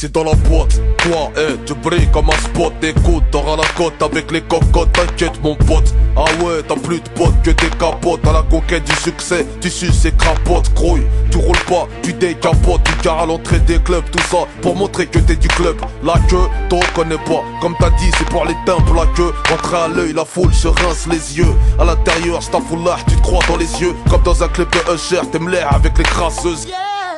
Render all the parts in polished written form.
c'est dans la boîte. Toi, tu brilles comme un spot. Écoute, t'auras la cote avec les cocottes, t'inquiète mon pote. Ah ouais, t'as plus de potes que des capotes. À la conquête du succès, tu suces et crapotes. Crouille, tu roules pas, tu décapotes. Tu gares à l'entrée des clubs, tout ça pour montrer que t'es du club. La queue, t'en connais pas. Comme t'as dit, c'est pour les timbres. La queue, entrée à l'œil, la foule se rince les yeux. À l'intérieur, staffoulah, tu te crois dans les yeux. Comme dans un clip de Usher, t'aimes l'air avec les crasseuses.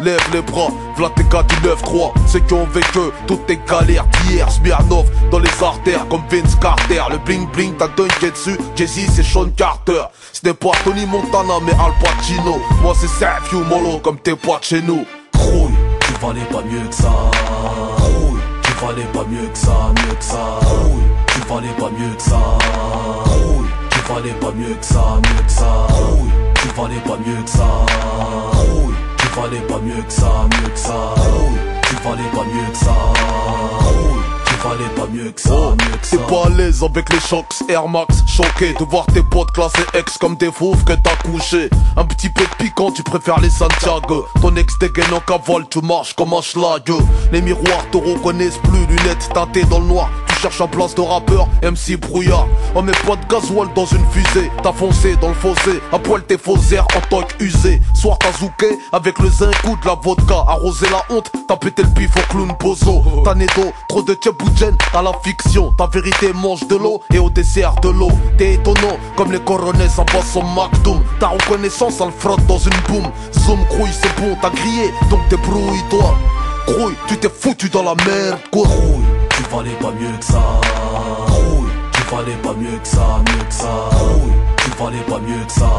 Lève les bras, v'là tes gars du 9-3. Ceux qui ont vécu toutes tes galères d'hier. Smirnov dans les artères comme Vince Carter. Le bling bling t'as Dunketsu, Jay-Z c'est Sean Carter. Ce n'est pas Tony Montana mais Al Pacino. Moi c'est Sergio Molo comme t'es pas de chez nous. Crouille, tu valais pas mieux que ça. Crouille, tu valais pas mieux que ça, mieux que ça. Crouille, tu valais pas mieux que ça. Crouille, tu valais pas mieux que ça, mieux que ça. Crouille, tu valais pas mieux que ça. Crouille, tu valais pas mieux que ça, mieux que ça. Crouille, tu valais pas mieux que ça. Crouille, tu valais pas mieux que ça, mieux que ça. T'es pas à l'aise avec les chocs Air Max, choqué de voir tes potes classés ex comme des fauves que t'as couché. Un petit peu de piquant, tu préfères les Santiago. Ton ex dégaine en cavale, tu marches comme un schlag. Les miroirs te reconnaissent plus, lunettes teintées dans le noir. Tu cherches un place de rappeur, MC brouillard. On met pas de gasoil dans une fusée. T'as foncé dans le fossé, à poil tes faux airs en tant qu'usé. Soir t'as zouké avec le zinc ou de la vodka. Arrosé la honte, t'as pété le pif au clown bozo. T'as nédo, trop de tchèboudjen à la fiction. Ta vérité mange de l'eau et au dessert de l'eau. T'es étonnant comme les coronets ça passe son McDoom. Ta reconnaissance elle frotte dans une boum. Zoom crouille c'est bon, t'as grillé donc débrouille-toi. Crouille, tu t'es foutu dans la merde quoi. Crouille, tu valais pas mieux que ça. Crouille, tu valais pas mieux que ça, mieux que ça. Crouille, tu valais pas mieux que ça.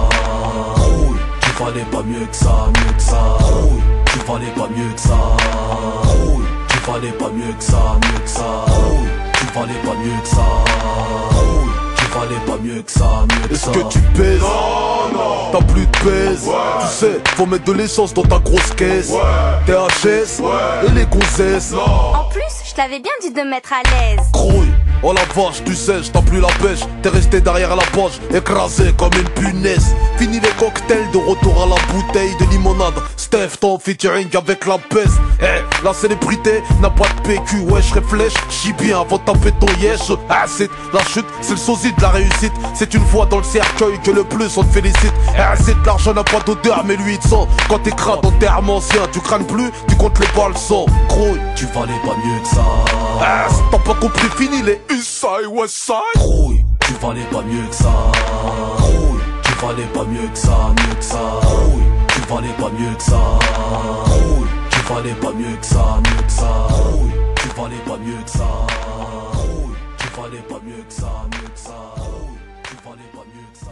Crouille, tu valais pas mieux que ça, mieux que ça. Crouille, tu valais pas mieux que ça. Crouille, tu valais pas mieux que ça, mieux que ça. Crouille, tu valais pas mieux que ça. Crouille, tu valais pas mieux que ça, mieux que ça. Est-ce que tu pèses? T'as plus de pèse. Tu sais, faut mettre de l'essence dans ta grosse caisse. THS et les gonzesses. En plus, je t'avais bien dit de me mettre à l'aise. Crouille, oh la vache, tu sèches, t'as plus la pêche. T'es resté derrière la poche, écrasé comme une punaise. Fini les cocktails, de retour à la bouteille de limonade. Steph, ton featuring avec la pèse. La célébrité n'a pas de PQ. Ouais, je réfléchis, j'y bien avant de taper ton yesh. C'est la chute, c'est le sosie de la réussite. C'est une fois dans le cercueil que le plus on te félicite. C'est l'argent n'a pas d'odeur, mais lui il te sent. Quand t'es crade en terme ancien, tu cranes plus, tu comptes les balles sans. Crouille, tu valais pas mieux que ça. T'as pas compris, fini les Eastside, Westside. Crouille, tu valais pas mieux que ça. Crouille, tu valais pas mieux que ça, mieux que ça. Crouille, tu valais pas mieux que ça. Crouille, tu valais pas mieux que ça, mieux que ça. Crouille, tu valais pas mieux que ça. Crouille, tu valais pas mieux que ça, mieux que ça. Crouille, tu valais pas mieux que ça.